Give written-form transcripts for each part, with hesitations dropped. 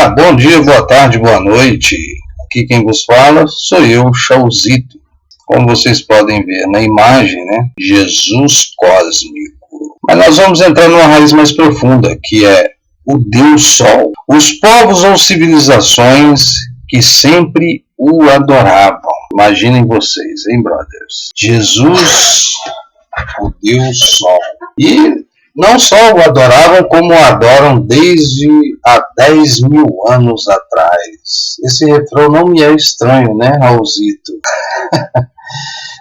Olá, bom dia, boa tarde, boa noite. Aqui quem vos fala sou eu, Chauzito. Como vocês podem ver na imagem, né? Jesus cósmico. Mas nós vamos entrar numa raiz mais profunda, que é o Deus Sol. Os povos ou civilizações que sempre o adoravam. Imaginem vocês, hein, brothers? Jesus, o Deus Sol. E não só o adoravam, como o adoram desde há 10 mil anos atrás. Esse refrão não me é estranho, né, Raulzito?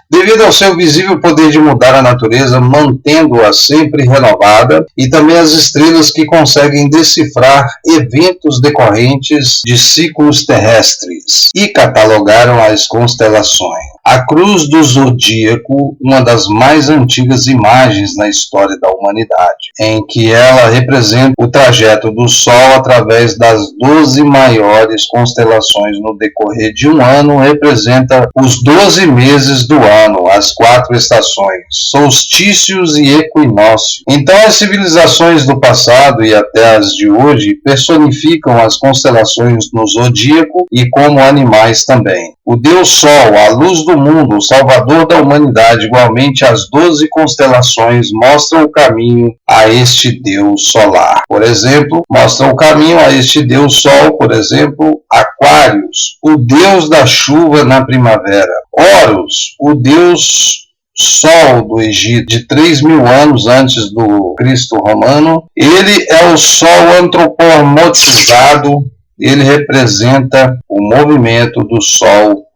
Devido ao seu visível poder de mudar a natureza, mantendo-a sempre renovada, e também as estrelas que conseguem decifrar eventos decorrentes de ciclos terrestres, e catalogaram as constelações. A cruz do zodíaco, uma das mais antigas imagens na história da humanidade, em que ela representa o trajeto do Sol através das 12 maiores constelações no decorrer de um ano, representa os 12 meses do ano, as 4 estações, solstícios e equinócios. Então as civilizações do passado e até as de hoje personificam as constelações no zodíaco e como animais também. O Deus Sol, a luz do mundo, o salvador da humanidade, igualmente as 12 constelações mostram o caminho a este Deus solar. Por exemplo, mostram o caminho a este Deus Sol, por exemplo, Aquários, o Deus da chuva na primavera. Horus, o Deus Sol do Egito, de 3 mil anos antes do Cristo romano. Ele é o Sol antropomorfizado. Ele representa o movimento do Sol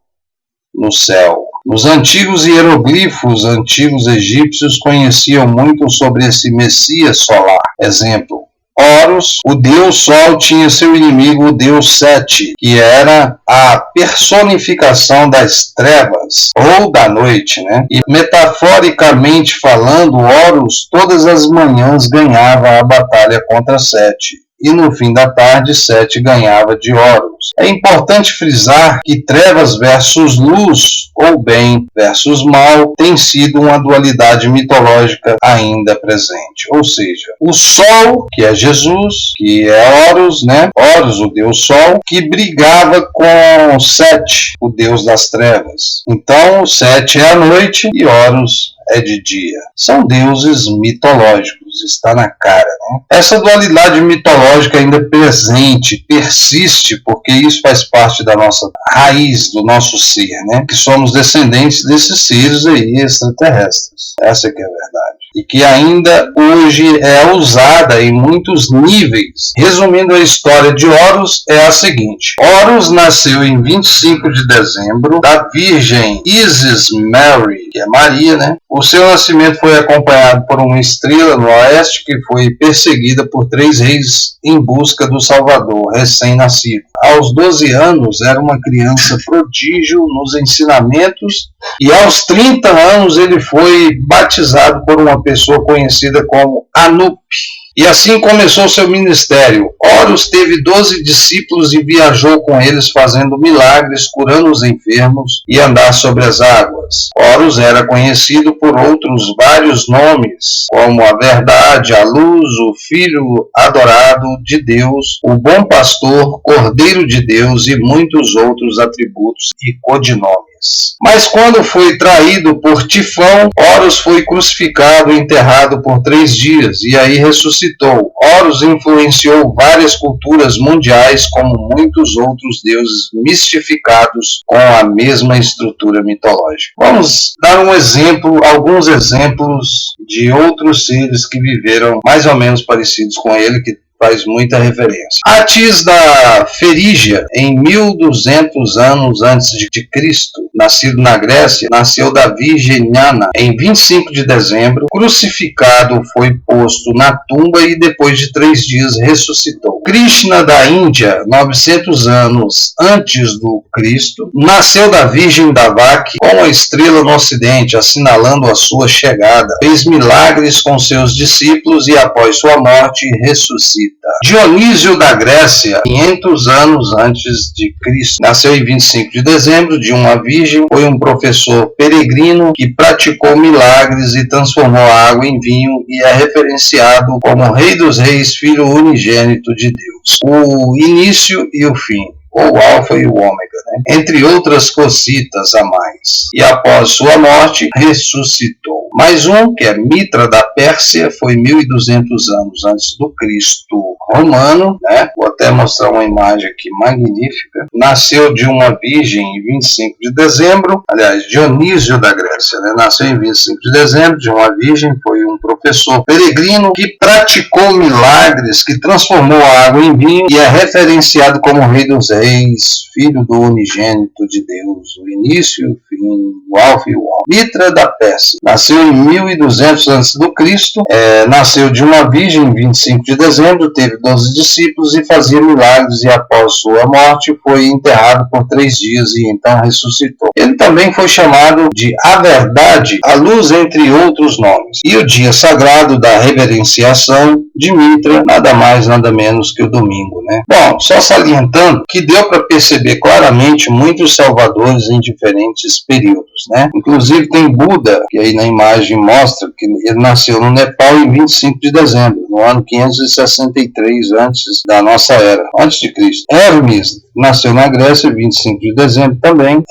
no céu. Os antigos hieroglifos antigos egípcios conheciam muito sobre esse Messias solar. Exemplo, Horus, o Deus Sol, tinha seu inimigo, o Deus Sete, que era a personificação das trevas, ou da noite, né? E metaforicamente falando, Horus todas as manhãs ganhava a batalha contra Sete. E no fim da tarde, Sete ganhava de Horus. É importante frisar que trevas versus luz, ou bem versus mal, tem sido uma dualidade mitológica ainda presente. Ou seja, o Sol, que é Jesus, que é Horus, né? Horus, o Deus Sol, que brigava com Sete, o Deus das trevas. Então, Sete é a noite e Horus é de dia. São deuses mitológicos, está na cara, né? Essa dualidade mitológica ainda presente, persiste, porque isso faz parte da nossa raiz, do nosso ser, né? Que somos descendentes desses seres aí extraterrestres. Essa que é a verdade. E que ainda hoje é usada em muitos níveis. Resumindo a história de Horus, é a seguinte. Horus nasceu em 25 de dezembro da Virgem Isis Mary, que é Maria, né? O seu nascimento foi acompanhado por uma estrela no oeste que foi perseguida por 3 reis em busca do Salvador, recém-nascido. Aos 12 anos, era uma criança prodígio nos ensinamentos e aos 30 anos ele foi batizado por uma pessoa conhecida como Anup. E assim começou seu ministério. Horus teve 12 discípulos e viajou com eles fazendo milagres, curando os enfermos e andar sobre as águas. Horus era conhecido por outros vários nomes, como a verdade, a luz, o filho adorado de Deus, o bom pastor, cordeiro de Deus e muitos outros atributos e codinomes. Mas quando foi traído por Tifão, Horus foi crucificado e enterrado por 3 dias, e aí ressuscitou. Horus influenciou várias culturas mundiais, como muitos outros deuses mistificados com a mesma estrutura mitológica. Vamos dar alguns exemplos de outros seres que viveram mais ou menos parecidos com ele, que faz muita referência. Atis da Ferígia, em 1200 anos antes de Cristo, nascido na Grécia, nasceu da Virginiana em 25 de dezembro, crucificado, foi posto na tumba e depois de 3 dias ressuscitou. Krishna da Índia, 900 anos antes do Cristo, nasceu da Virgem Davaki com a estrela no ocidente, assinalando a sua chegada. Fez milagres com seus discípulos e após sua morte ressuscita. Dionísio da Grécia, 500 anos antes de Cristo, nasceu em 25 de dezembro de uma virgem, foi um professor peregrino que praticou milagres e transformou a água em vinho e é referenciado como Rei dos Reis, Filho unigênito de Deus, o início e o fim, ou o alfa e o ômega, né? Entre outras cositas a mais. E após sua morte, ressuscitou. Mais um, que é Mitra da Pérsia, foi 1200 anos antes do Cristo romano, né? Vou até mostrar uma imagem aqui magnífica. Nasceu de uma virgem em 25 de dezembro, aliás, Dionísio da Grécia, né? Nasceu em 25 de dezembro de uma virgem, foi um professor peregrino que praticou milagres, que transformou a água em vinho e é referenciado como Rei dos Reis, Filho do Unigênito de Deus, o início, o fim, o alfa e o ômega. Mitra da Pérsia, nasceu em 1200 a.C., nasceu de uma virgem em 25 de dezembro, teve 12 discípulos e fazia milagres, e após sua morte foi enterrado por 3 dias e então ressuscitou. Ele também foi chamado de A Verdade, a Luz, entre outros nomes. E o dia sagrado da reverenciação de Mitra, nada mais, nada menos que o domingo, né? Bom, só salientando que deu para perceber claramente muitos salvadores em diferentes períodos, né? Inclusive tem Buda, que aí na imagem mostra que ele nasceu no Nepal em 25 de dezembro, no ano 563 antes da nossa era, antes de Cristo. Hermes nasceu na Grécia em 25 de dezembro também.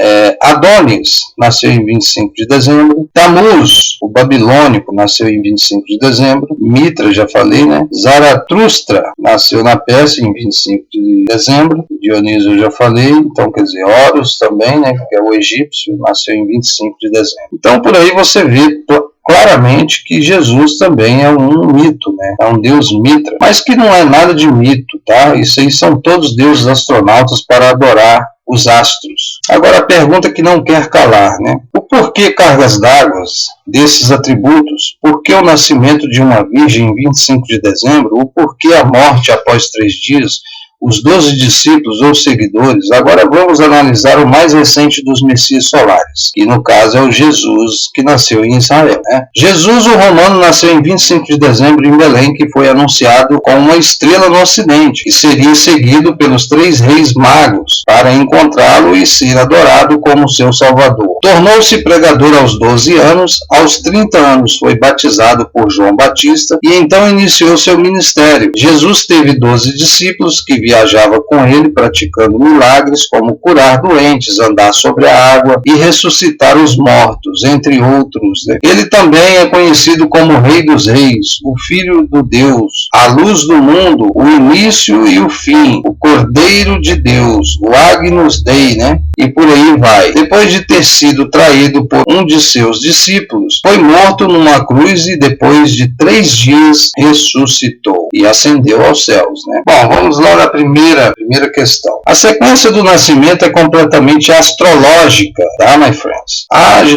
Adonis nasceu em 25 de dezembro. Tammuz, o babilônico, nasceu em 25 de dezembro. Mitra, já falei, né? Zaratustra nasceu na Pérsia em 25 de dezembro. Dionísio, eu já falei. Então, quer dizer, Horus também, né? Que é o egípcio, nasceu em 25 de dezembro. Então, por aí você vê claramente que Jesus também é um mito, né? É um deus Mitra, mas que não é nada de mito, tá? Isso aí são todos deuses astronautas para adorar os astros. Agora a pergunta que não quer calar, né? O porquê cargas d'água desses atributos? Por que o nascimento de uma virgem em 25 de dezembro? O porquê a morte após 3 dias? Os 12 discípulos ou seguidores? Agora vamos analisar o mais recente dos Messias solares, que no caso é o Jesus, que nasceu em Israel, né? Jesus, o romano, nasceu em 25 de dezembro em Belém, que foi anunciado com uma estrela no ocidente, e seria seguido pelos 3 reis magos para encontrá-lo e ser adorado como seu salvador. Tornou-se pregador aos 12 anos, aos 30 anos foi batizado por João Batista e então iniciou seu ministério. Jesus teve 12 discípulos que viajava com ele praticando milagres como curar doentes, andar sobre a água e ressuscitar os mortos, entre outros, né? Ele também é conhecido como Rei dos Reis, o Filho do Deus, a luz do mundo, o início e o fim, o Cordeiro de Deus, o Agnus Dei, né? E por aí vai. Depois de ter sido traído por um de seus discípulos, foi morto numa cruz e depois de 3 dias ressuscitou e ascendeu aos céus, né? Bom, vamos lá na primeira questão. A sequência do nascimento é completamente astrológica, tá, my friends?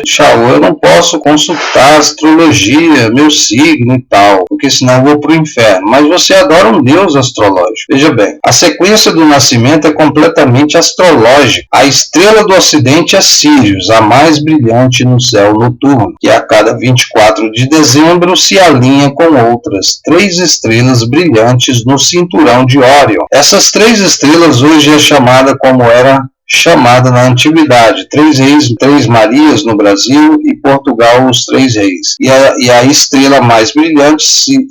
Shaul, eu não posso consultar astrologia, meu signo e tal, porque senão eu vou para o inferno. Mas você adora um deus astrológico. Veja bem, a sequência do nascimento é completamente astrológica. A estrela do ocidente é Sírius, a mais brilhante no céu noturno, que a cada 24 de dezembro se alinha com outras 3 estrelas brilhantes no cinturão de Órion. Essas 3 estrelas hoje é chamada como era chamada na antiguidade, 3 reis, 3 Marias no Brasil e Portugal, os 3 reis. E a estrela mais brilhante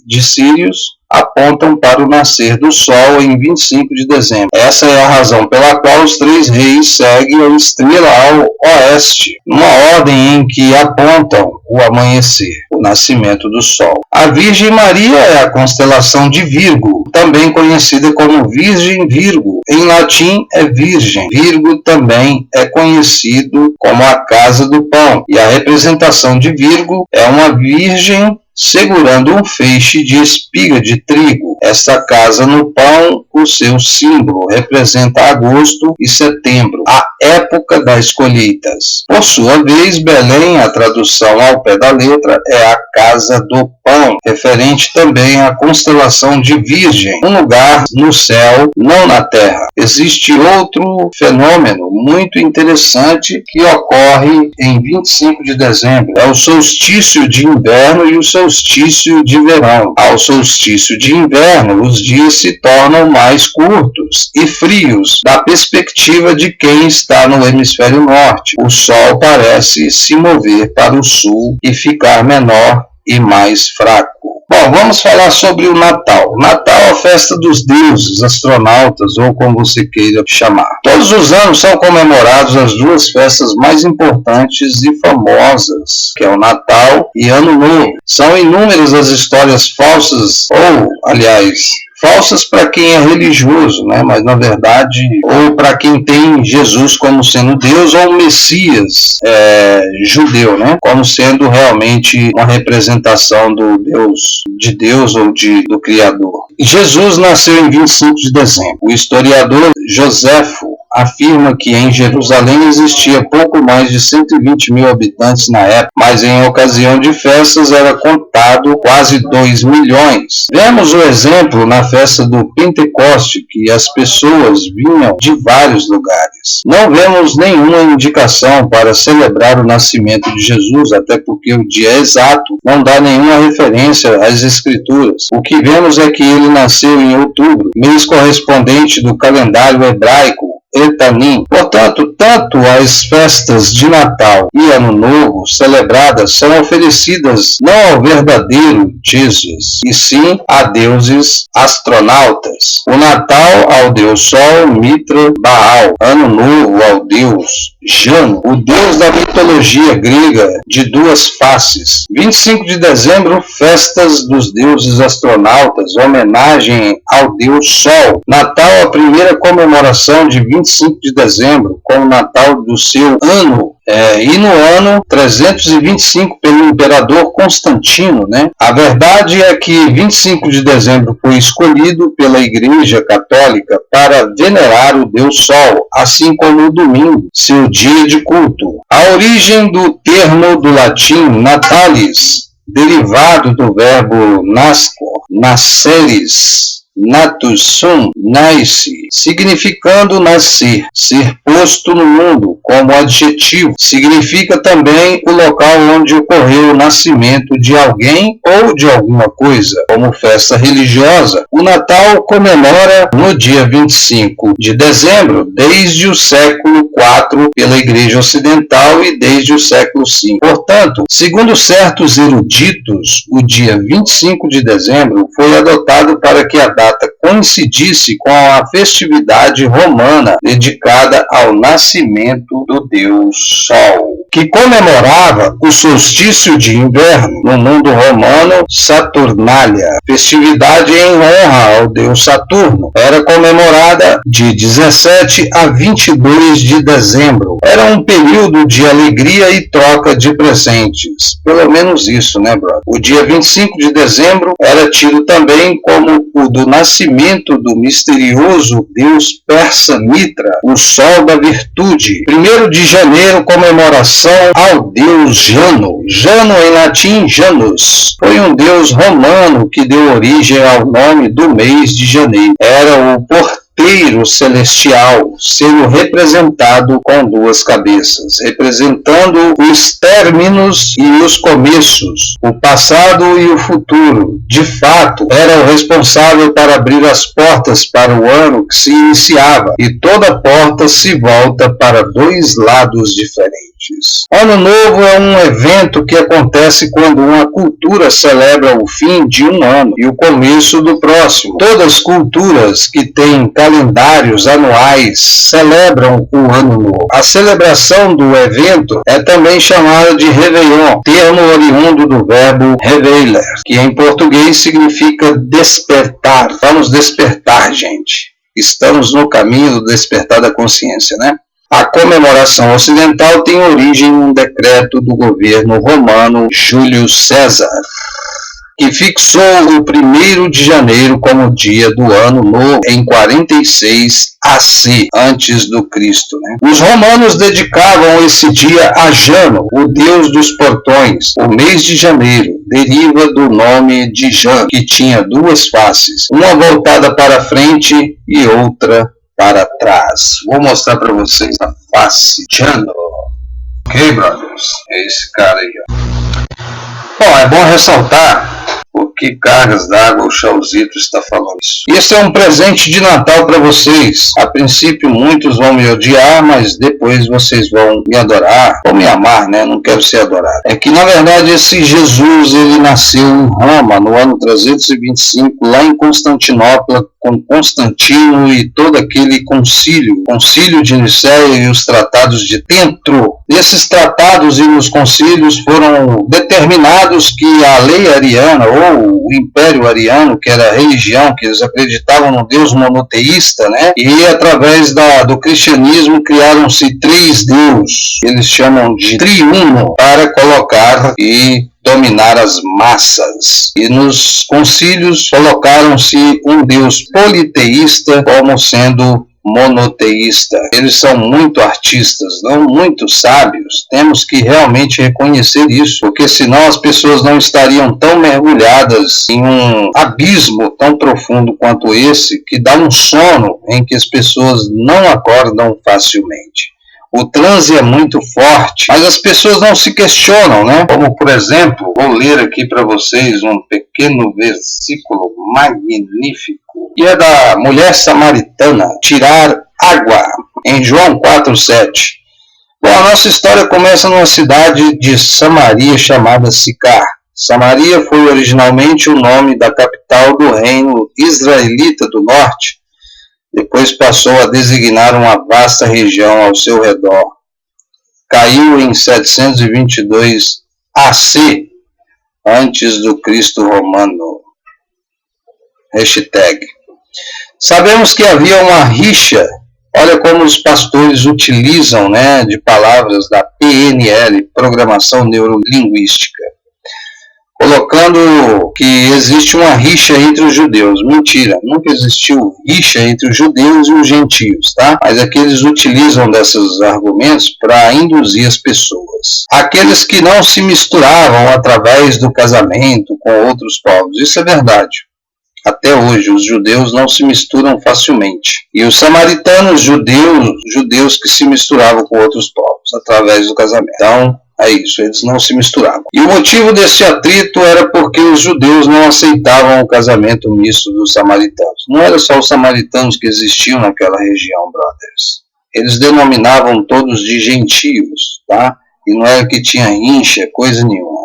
de Sírius apontam para o nascer do Sol em 25 de dezembro. Essa é a razão pela qual os 3 reis seguem a estrela ao oeste, numa ordem em que apontam o amanhecer, o nascimento do Sol. A Virgem Maria é a constelação de Virgo, também conhecida como Virgem Virgo. Em latim é Virgem. Virgo também é conhecido como a Casa do Pão. E a representação de Virgo é uma virgem segurando um feixe de espiga de trigo. Esta casa no pão, o seu símbolo, representa agosto e setembro, a época das colheitas. Por sua vez, Belém, a tradução ao pé da letra, é a casa do pão, referente também à constelação de Virgem, um lugar no céu, não na terra. Existe outro fenômeno muito interessante que ocorre em 25 de dezembro. É o solstício de inverno e o solstício de verão. Ao solstício de inverno, os dias se tornam mais curtos e frios, da perspectiva de quem está no hemisfério norte. O Sol parece se mover para o sul e ficar menor e mais fraco. Bom, vamos falar sobre o Natal. O Natal é a festa dos deuses, astronautas ou como você queira chamar. Todos os anos são comemorados as duas festas mais importantes e famosas, que é o Natal e Ano Novo. São inúmeras as histórias falsas, falsas para quem é religioso, né? Mas na verdade, ou para quem tem Jesus como sendo Deus, ou o Messias judeu, né? Como sendo realmente uma representação de Deus ou do Criador. Jesus nasceu em 25 de dezembro. O historiador Joséfo afirma que em Jerusalém existia pouco mais de 120 mil habitantes na época, mas em ocasião de festas era contado quase 2 milhões. Vemos o exemplo na festa do Pentecoste, que as pessoas vinham de vários lugares. Não vemos nenhuma indicação para celebrar o nascimento de Jesus, até porque o dia exato não dá nenhuma referência às Escrituras. O que vemos é que ele nasceu em outubro, mês correspondente do calendário hebraico, Etanim. Portanto, tanto as festas de Natal e Ano Novo celebradas são oferecidas não ao verdadeiro Jesus, e sim a deuses astronautas. O Natal ao deus Sol, Mitra, Baal. Ano Novo ao deus Jano, o deus da mitologia grega de duas faces. 25 de dezembro, festas dos deuses astronautas, homenagem ao deus Sol. Natal, a primeira comemoração de 25 de dezembro, como Natal do seu ano, e no ano 325 pelo imperador Constantino, né? A verdade é que 25 de dezembro foi escolhido pela Igreja Católica para venerar o Deus Sol, assim como o domingo, seu dia de culto. A origem do termo do latim natalis, derivado do verbo nascor, nasceris, natus sum, nasce, significando nascer, ser posto no mundo, como adjetivo. Significa também o local onde ocorreu o nascimento de alguém ou de alguma coisa, como festa religiosa. O Natal comemora no dia 25 de dezembro, desde o século IV pela Igreja Ocidental e desde o século V. Portanto, segundo certos eruditos, o dia 25 de dezembro foi adotado para que a data coincidisse com a festividade romana dedicada ao nascimento do deus Sol, que comemorava o solstício de inverno. No mundo romano, Saturnália, festividade em honra ao deus Saturno, era comemorada de 17 a 22 de dezembro. Era um período de alegria e troca de presentes. Pelo menos isso, né, brother? O dia 25 de dezembro era tido também como o do nascimento do misterioso deus persa Mitra, o sol da virtude. 1º de janeiro, comemoração ao deus Jano. Jano, em latim, Janus. Foi um deus romano que deu origem ao nome do mês de janeiro. Era o porteiro celestial, sendo representado com duas cabeças, representando os términos e os começos, o passado e o futuro. De fato, era o responsável para abrir as portas para o ano que se iniciava, e toda porta se volta para dois lados diferentes. Ano Novo é um evento que acontece quando uma cultura celebra o fim de um ano e o começo do próximo. Todas as culturas que têm calendários anuais celebram o Ano Novo. A celebração do evento é também chamada de Réveillon, termo oriundo do verbo réveiller, que em português significa despertar. Vamos despertar, gente. Estamos no caminho do despertar da consciência, né? A comemoração ocidental tem origem em um decreto do governo romano Júlio César, que fixou o 1º de janeiro como dia do Ano Novo em 46 AC, antes do Cristo, né? Os romanos dedicavam esse dia a Jano, o deus dos portões. O mês de janeiro deriva do nome de Jan, que tinha duas faces, uma voltada para frente e outra para trás. Vou mostrar para vocês a face Jano. Ok, brothers? É esse cara aí, ó. Bom, é bom ressaltar Por que cargas d'água o Chauzito está falando isso? Isso é um presente de Natal para vocês. A princípio muitos vão me odiar, mas depois vocês vão me adorar, ou me amar, né? Não quero ser adorado. É que na verdade esse Jesus, ele nasceu em Roma no ano 325, lá em Constantinopla, com Constantino e todo aquele concílio de Nicéia e os tratados de Trento. Esses tratados e os concílios foram determinados que a lei ariana, ou o Império Ariano, que era a religião, que eles acreditavam no Deus monoteísta, né? E através do cristianismo criaram-se 3 deuses, eles chamam de triuno, para colocar e dominar as massas. E nos concílios colocaram-se um Deus politeísta como sendo monoteísta. Eles são muito artistas, não muito sábios. Temos que realmente reconhecer isso, porque senão as pessoas não estariam tão mergulhadas em um abismo tão profundo quanto esse, que dá um sono em que as pessoas não acordam facilmente. O transe é muito forte, mas as pessoas não se questionam, né? Como, por exemplo, vou ler aqui para vocês um pequeno versículo magnífico, que é da mulher samaritana, tirar água, em João 4,7. Bom, a nossa história começa numa cidade de Samaria chamada Sicar. Samaria foi originalmente o nome da capital do reino israelita do norte. Depois passou a designar uma vasta região ao seu redor. Caiu em 722 AC, antes do Cristo romano. Hashtag. Sabemos que havia uma rixa. Olha como os pastores utilizam, né, de palavras da PNL, Programação Neurolinguística, colocando que existe uma rixa entre os judeus. Mentira, nunca existiu rixa entre os judeus e os gentios, tá? Mas é que eles utilizam desses argumentos para induzir as pessoas. Aqueles que não se misturavam através do casamento com outros povos, isso é verdade. Até hoje, os judeus não se misturam facilmente. E os samaritanos, judeus que se misturavam com outros povos através do casamento. Então, é isso, eles não se misturavam. E o motivo desse atrito era porque os judeus não aceitavam o casamento misto dos samaritanos. Não era só os samaritanos que existiam naquela região, brothers. Eles denominavam todos de gentios, tá? E não era que tinha rincha, coisa nenhuma.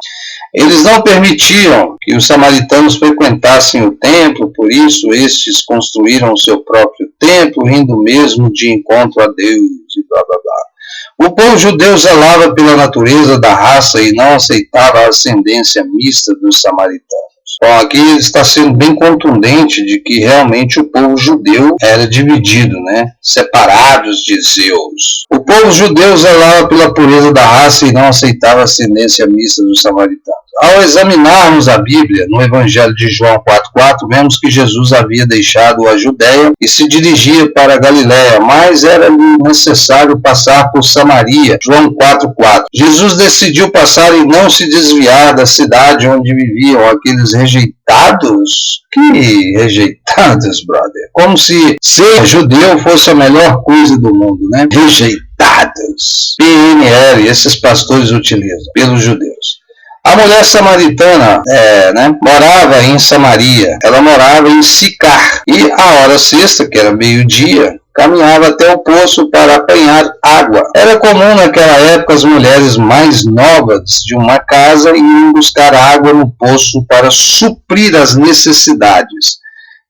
Eles não permitiam que os samaritanos frequentassem o templo, por isso estes construíram o seu próprio templo, indo mesmo de encontro a Deus e blá blá blá. O povo judeu zelava pela natureza da raça e não aceitava a ascendência mista dos samaritanos. Bom, aqui está sendo bem contundente de que realmente o povo judeu era dividido, né? Separados de Zeus. O povo judeu zelava pela pureza da raça e não aceitava a ascendência mista dos samaritanos. Ao examinarmos a Bíblia, no Evangelho de João 4,4, vemos que Jesus havia deixado a Judéia e se dirigia para a Galiléia, mas era necessário passar por Samaria, João 4,4. Jesus decidiu passar e não se desviar da cidade onde viviam aqueles rejeitados. Que rejeitados, brother. Como se ser judeu fosse a melhor coisa do mundo, né? Rejeitados. PNL, esses pastores utilizam, pelos judeus. A mulher samaritana morava em Samaria, ela morava em Sicar, e a hora sexta, que era meio-dia, caminhava até o poço para apanhar água. Era comum naquela época as mulheres mais novas de uma casa irem buscar água no poço para suprir as necessidades.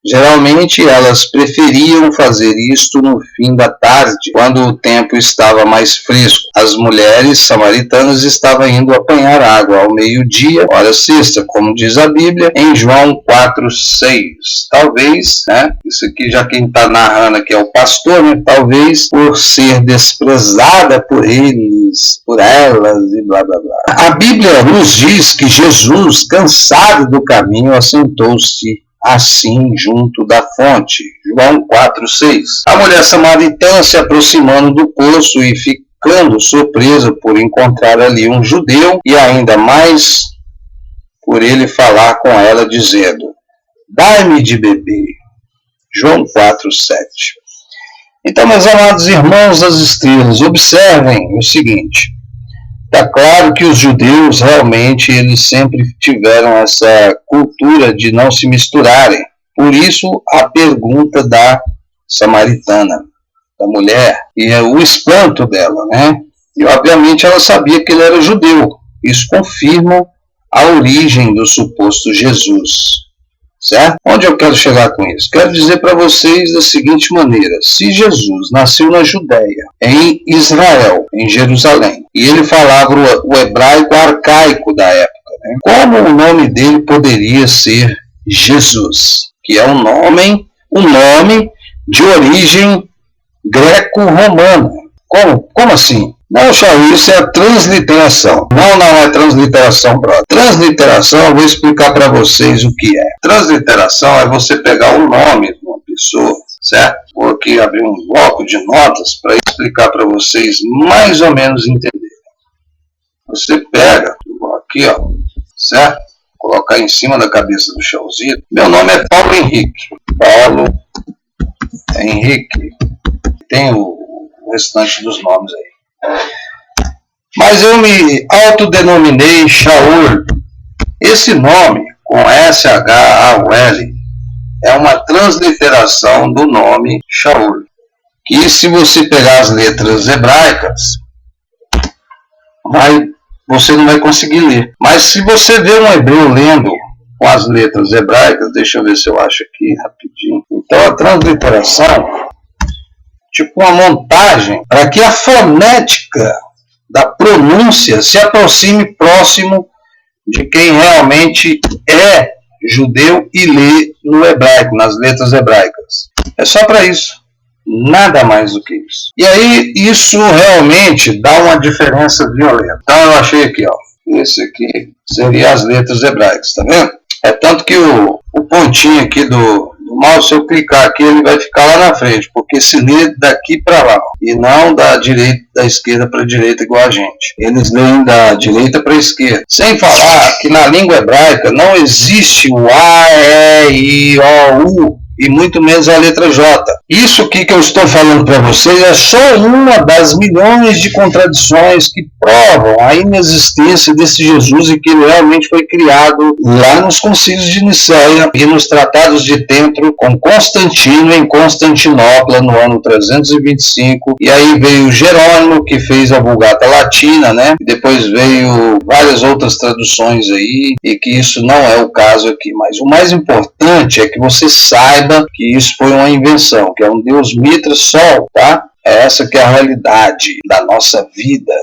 Geralmente elas preferiam fazer isto no fim da tarde, quando o tempo estava mais fresco. As mulheres samaritanas estavam indo apanhar água ao meio-dia, hora sexta, como diz a Bíblia, em João 4,6. Talvez, né, isso aqui já quem está narrando aqui é o pastor, né, talvez por ser desprezada por eles, por elas e blá blá blá. A Bíblia nos diz que Jesus, cansado do caminho, assentou-se assim junto da fonte. João 4,6. A mulher samaritana se aproximando do poço e ficando surpresa por encontrar ali um judeu e ainda mais por ele falar com ela dizendo: dai-me de beber. João 4,7. Então, meus amados irmãos das estrelas, observem o seguinte: Está claro que os judeus realmente eles sempre tiveram essa cultura de não se misturarem. Por isso a pergunta da samaritana, da mulher, e é o espanto dela, né? E obviamente ela sabia que ele era judeu. Isso confirma a origem do suposto Jesus. Certo? Onde eu quero chegar com isso? Quero dizer para vocês da seguinte maneira: se Jesus nasceu na Judéia, em Israel, em Jerusalém, e ele falava o hebraico arcaico da época, né? Como o nome dele poderia ser Jesus, que é um nome de origem greco-romana? Como assim? Não, Charles, isso é transliteração. Não é transliteração, brother. Transliteração, eu vou explicar para vocês o que é. Transliteração é você pegar o nome de uma pessoa, certo? Vou aqui abrir um bloco de notas para explicar para vocês mais ou menos entenderem. Você pega, aqui, ó, certo? Colocar em cima da cabeça do Chãozinho. Meu nome é Paulo Henrique. Paulo Henrique. Tem o restante dos nomes aí. Mas eu me autodenominei Shaul. Esse nome, com S-H-A-U-L, é uma transliteração do nome Shaul. Que se você pegar as letras hebraicas, você não vai conseguir ler. Mas se você vê um hebreu lendo com as letras hebraicas, deixa eu ver se eu acho aqui rapidinho. Então a transliteração, tipo uma montagem, para que a fonética da pronúncia se aproxime próximo de quem realmente é judeu e lê no hebraico, nas letras hebraicas. É só para isso, nada mais do que isso. E aí isso realmente dá uma diferença violenta. Então eu achei aqui, ó, esse aqui seria as letras hebraicas, tá vendo? É tanto que o pontinho aqui do mouse, se eu clicar aqui, ele vai ficar lá na frente, porque se lê daqui para lá, e não da esquerda para a direita igual a gente. Eles leem da direita para a esquerda. Sem falar que na língua hebraica não existe o A, E, I, O, U, e muito menos a letra J. Isso aqui que eu estou falando para vocês é só uma das milhões de contradições que provam a inexistência desse Jesus e que ele realmente foi criado lá nos concílios de Nicéia e nos tratados de Tentro com Constantino em Constantinopla no ano 325. E aí veio Jerônimo, que fez a Vulgata Latina, né? E depois veio várias outras traduções aí, e que isso não é o caso aqui. Mas o mais importante é que você saiba que isso foi uma invenção, que é um Deus Mitra Sol, tá? Essa que é a realidade da nossa vida.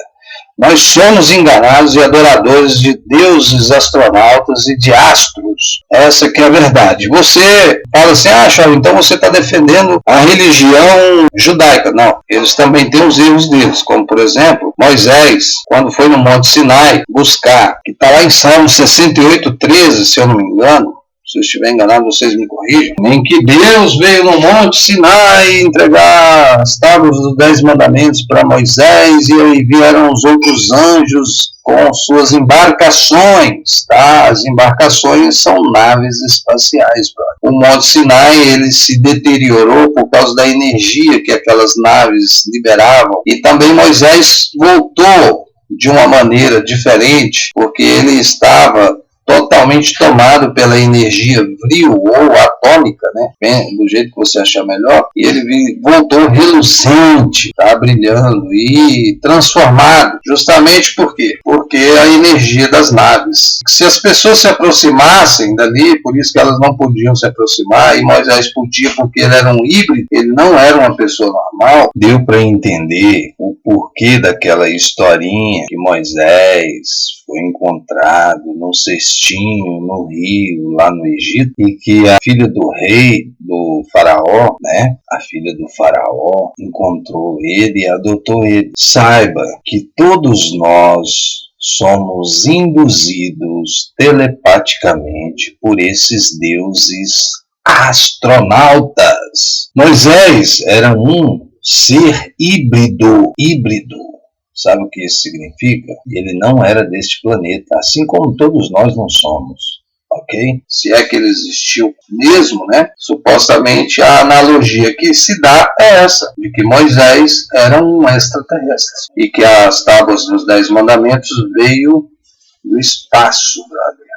Nós somos enganados e adoradores de deuses astronautas e de astros. Essa que é a verdade. Você fala assim, Charles, então você está defendendo a religião judaica. Não, eles também têm os erros deles, como por exemplo, Moisés, quando foi no Monte Sinai buscar, que está lá em Salmo 68:13, se eu não me engano. Se eu estiver enganado, vocês me corrijam. Em que Deus veio no Monte Sinai entregar as tábuas dos 10 mandamentos para Moisés, e aí vieram os outros anjos com suas embarcações. Tá? As embarcações são naves espaciais. O Monte Sinai ele se deteriorou por causa da energia que aquelas naves liberavam. E também Moisés voltou de uma maneira diferente, porque ele estava totalmente tomado pela energia vril ou atômica, né? Bem, do jeito que você achar melhor, e ele voltou reluzente, tá? Brilhando e transformado, justamente por quê? Porque a energia das naves. Se as pessoas se aproximassem dali, por isso que elas não podiam se aproximar, e Moisés podia porque ele era um híbrido, ele não era uma pessoa normal, deu para entender o porquê daquela historinha que Moisés foi encontrado num cestinho no rio, lá no Egito, e que a filha do rei, do faraó, né, a filha do faraó, encontrou ele e adotou ele. Saiba que todos nós somos induzidos telepaticamente por esses deuses astronautas. Moisés era um ser híbrido. Sabe o que isso significa? Ele não era deste planeta, assim como todos nós não somos. ok? Se é que ele existiu mesmo, né? Supostamente a analogia que se dá é essa, de que Moisés era um extraterrestre e que as tábuas dos 10 mandamentos veio do espaço, brother.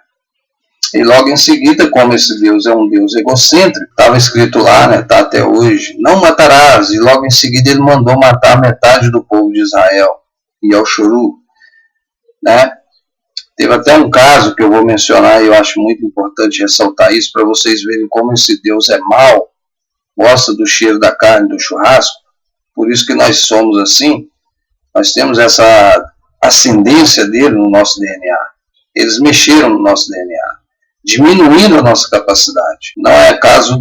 E logo em seguida, como esse Deus é um Deus egocêntrico, estava escrito lá, né, tá até hoje, não matarás, e logo em seguida ele mandou matar metade do povo de Israel, e ao Shuru, né? Teve até um caso que eu vou mencionar e eu acho muito importante ressaltar isso para vocês verem como esse Deus é mau, gosta do cheiro da carne, do churrasco, por isso que nós somos assim, nós temos essa ascendência dele no nosso DNA, eles mexeram no nosso DNA, diminuindo a nossa capacidade. Não é o caso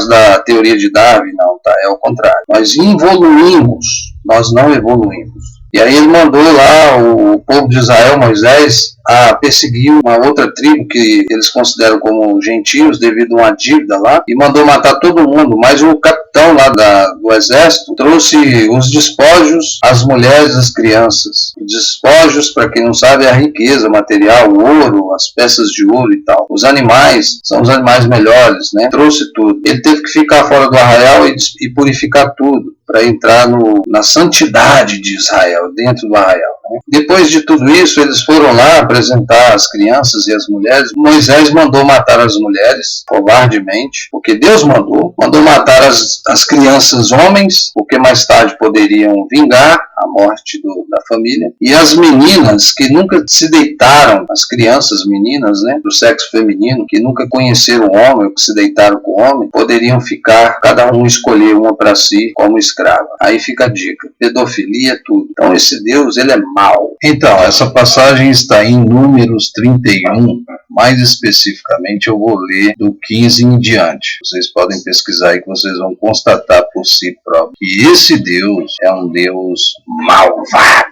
da teoria de Darwin, não, tá? É o contrário. Nós evoluímos, nós não evoluímos. E aí ele mandou lá o povo de Israel, Moisés, a perseguir uma outra tribo que eles consideram como gentios devido a uma dívida lá, e mandou matar todo mundo, mas o capitão lá do exército trouxe os despojos, as mulheres, as crianças. Os despojos, para quem não sabe, é a riqueza material, o ouro, as peças de ouro e tal. Os animais são os animais melhores, né? Trouxe tudo. Ele teve que ficar fora do arraial e purificar tudo, para entrar na santidade de Israel, dentro do arraial. Né? Depois de tudo isso, eles foram lá apresentar as crianças e as mulheres. Moisés mandou matar as mulheres, covardemente, porque Deus mandou matar as crianças homens, porque mais tarde poderiam vingar a morte da família, e as meninas que nunca se deitaram, as crianças meninas, né, do sexo feminino, que nunca conheceram o homem ou que se deitaram com o homem, poderiam ficar, cada um escolher uma para si como escrava. Aí fica a dica, pedofilia, tudo. Então esse Deus, ele é mau. Então, essa passagem está em Números 31, mais especificamente eu vou ler do 15 em diante. Vocês podem pesquisar aí que vocês vão constatar por si próprios que esse Deus é um Deus malvado.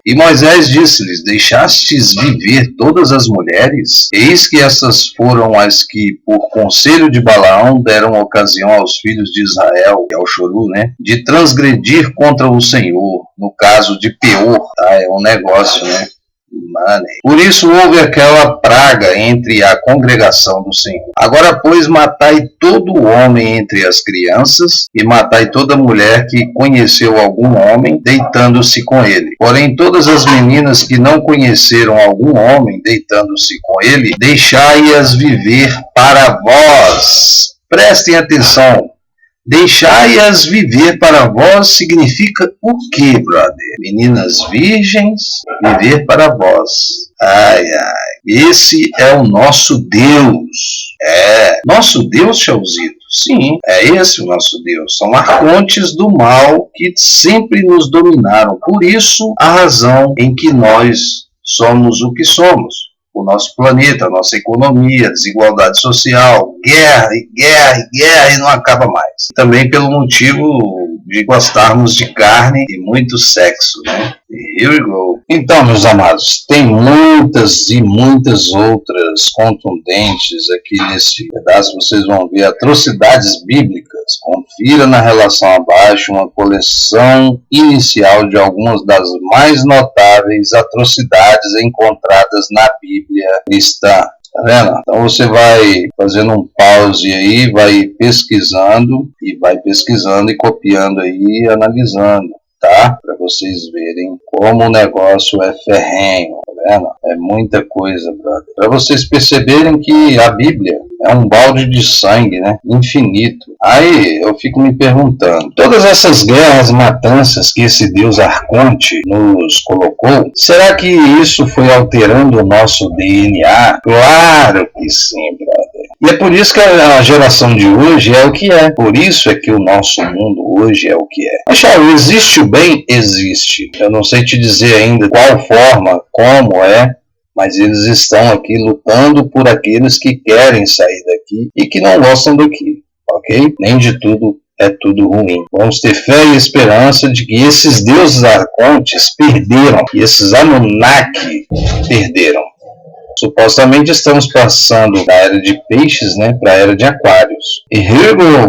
E Moisés disse-lhes, deixastes viver todas as mulheres? Eis que essas foram as que, por conselho de Balaão, deram ocasião aos filhos de Israel, e ao Shuru, né, de transgredir contra o Senhor, no caso de Peor, tá? É um negócio, né? Por isso houve aquela praga entre a congregação do Senhor. Agora, pois, matai todo homem entre as crianças, e matai toda mulher que conheceu algum homem, deitando-se com ele. Porém, todas as meninas que não conheceram algum homem, deitando-se com ele, deixai-as viver para vós. Prestem atenção. Deixai-as viver para vós significa o quê, brother? Meninas virgens, viver para vós. Ai, ai. Esse é o nosso Deus. Nosso Deus, Chauzito? Sim, é esse o nosso Deus. São arcontes do mal que sempre nos dominaram. Por isso, a razão em que nós somos o que somos. O nosso planeta, a nossa economia, desigualdade social, guerra e guerra e guerra e não acaba mais. Também pelo motivo de gostarmos de carne e muito sexo, né? Here we go. Então, meus amados, tem muitas e muitas outras contundentes aqui nesse pedaço. Vocês vão ver atrocidades bíblicas. Confira na relação abaixo uma coleção inicial de algumas das mais notáveis atrocidades encontradas na Bíblia cristã. Tá vendo? Então você vai fazendo um pause aí, vai pesquisando e copiando aí e analisando, tá? Para vocês verem como o negócio é ferrenho, tá vendo? É muita coisa, brother. Para vocês perceberem que a Bíblia é um balde de sangue, né? Infinito. Aí eu fico me perguntando, todas essas guerras, matanças que esse Deus Arconte nos colocou, será que isso foi alterando o nosso DNA? Claro que sim, brother. E é por isso que a geração de hoje é o que é. Por isso é que o nosso mundo hoje é o que é. Mas, Charles, existe o bem? Existe. Eu não sei te dizer ainda qual forma, como é, mas eles estão aqui lutando por aqueles que querem sair daqui e que não gostam daqui, ok? Nem de tudo é tudo ruim. Vamos ter fé e esperança de que esses deuses arcontes perderam, que esses Anunnaki perderam. Supostamente estamos passando da era de peixes, né, para a era de aquários. E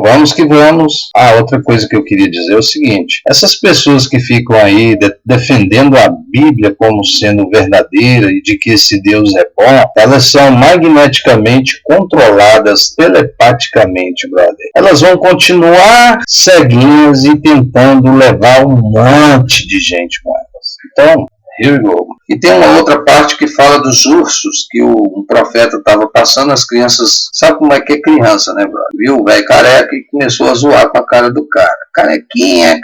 vamos que vamos. Outra coisa que eu queria dizer é o seguinte: essas pessoas que ficam aí defendendo a Bíblia como sendo verdadeira e de que esse Deus é bom, elas são magneticamente controladas telepaticamente, brother. Elas vão continuar ceguinhas e tentando levar um monte de gente com elas. Então, here we go. E tem uma outra parte que fala dos ursos, que um profeta estava passando, as crianças, sabe como é que é criança, né, brother? Viu o velho careca e começou a zoar com a cara do cara. Carequinha,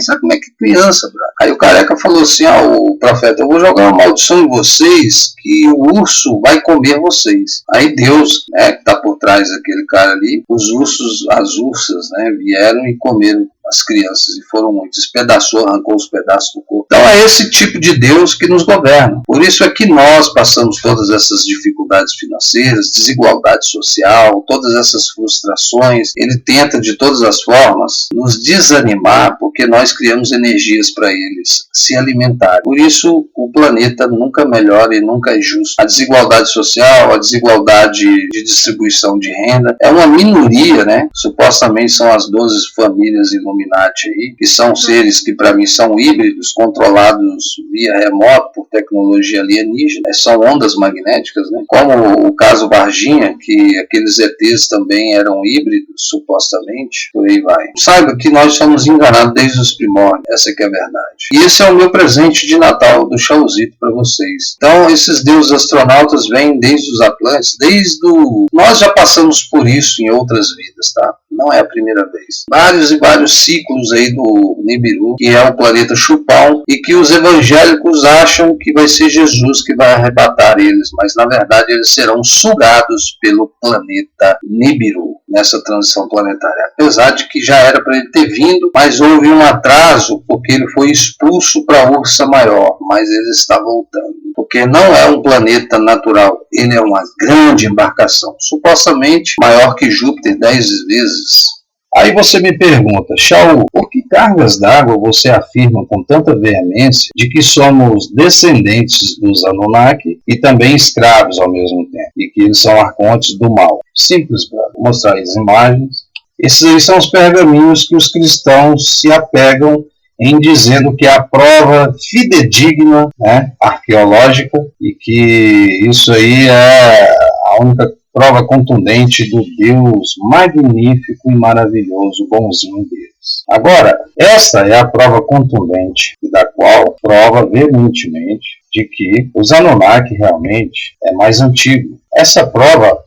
sabe como é que é criança, brother? Aí o careca falou assim, o profeta, eu vou jogar uma maldição em vocês, que o urso vai comer vocês. Aí Deus, né, que está por trás daquele cara ali, os ursos, as ursas, né, vieram e comeram as crianças, e foram muitos, despedaçou, arrancou os pedaços do corpo. Então é esse tipo de Deus que nos governa. Por isso é que nós passamos todas essas dificuldades financeiras, desigualdade social, todas essas frustrações. Ele tenta de todas as formas nos desanimar, porque nós criamos energias para eles se alimentarem. Por isso o planeta nunca melhora e nunca é justo. A desigualdade social, a desigualdade de distribuição de renda, é uma minoria, né? Supostamente são as 12 famílias Illuminati aí, que são seres que para mim são híbridos, controlados via remoto por tecnologia alienígena, são ondas magnéticas, né? Como o caso Varginha, que aqueles ETs também eram híbridos, supostamente, por aí vai. Saiba que nós somos enganados desde os primórdios, essa que é a verdade. E esse é o meu presente de Natal do Chauzito para vocês. Então, esses deuses astronautas vêm desde os Atlantes, nós já passamos por isso em outras vidas, tá? Não é a primeira vez. Vários e vários ciclos aí do Nibiru, que é o planeta Chupão, e que os evangélicos acham que vai ser Jesus que vai arrebatar eles, mas na verdade eles serão sugados pelo planeta Nibiru nessa transição planetária. Apesar de que já era para ele ter vindo, mas houve um atraso porque ele foi expulso para a Ursa Maior, mas ele está voltando. Porque não é um planeta natural, ele é uma grande embarcação, supostamente maior que Júpiter 10 vezes. Aí você me pergunta, Shaul, por que cargas d'água você afirma com tanta veemência de que somos descendentes dos Anunnaki e também escravos ao mesmo tempo, e que eles são arcontes do mal? Simples, brother. Vou mostrar as imagens. Esses aí são os pergaminhos que os cristãos se apegam em dizendo que é a prova fidedigna, né, arqueológica, e que isso aí é a única prova contundente do Deus magnífico e maravilhoso, bonzinho deles. Agora, esta é a prova contundente, da qual prova veementemente de que os Anunnaki realmente é mais antigo. Essa prova,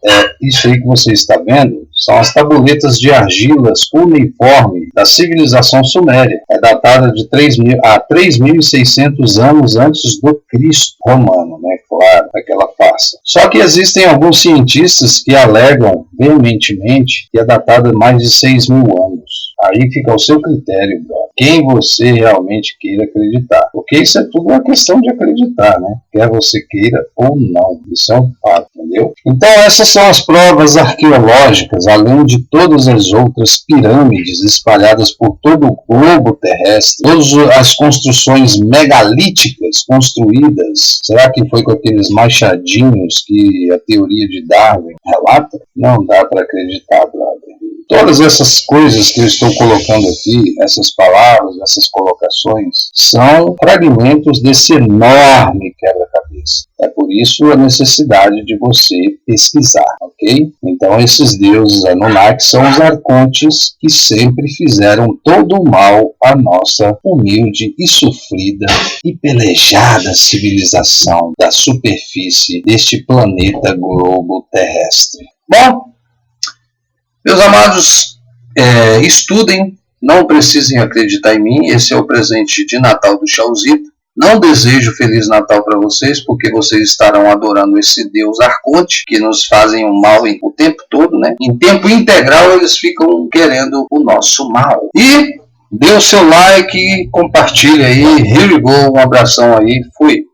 isso aí que você está vendo, são as tabuletas de argilas cuneiforme da civilização suméria. É datada de 3.600 anos antes do Cristo romano, né? Claro, aquela farsa. Só que existem alguns cientistas que alegam veementemente que é datada de mais de 6.000 anos. Aí fica ao seu critério, brother, quem você realmente queira acreditar. Porque isso é tudo uma questão de acreditar, né? Quer você queira ou não. Isso é um fato, entendeu? Então essas são as provas arqueológicas, além de todas as outras pirâmides espalhadas por todo o globo terrestre, todas as construções megalíticas construídas. Será que foi com aqueles machadinhos que a teoria de Darwin relata? Não dá para acreditar, brother. Todas essas coisas que eu estou colocando aqui, essas palavras, essas colocações, são fragmentos desse enorme quebra-cabeça. É por isso a necessidade de você pesquisar, ok? Então esses deuses Anunnaki são os arcontes que sempre fizeram todo o mal à nossa humilde e sofrida e pelejada civilização da superfície deste planeta globo terrestre. Bom, meus amados, estudem, não precisem acreditar em mim, esse é o presente de Natal do Chauzito. Não desejo Feliz Natal para vocês, porque vocês estarão adorando esse Deus Arconte, que nos fazem o mal o tempo todo, né? Em tempo integral eles ficam querendo o nosso mal. E dê o seu like e compartilhe aí, here we go, um abração aí, fui!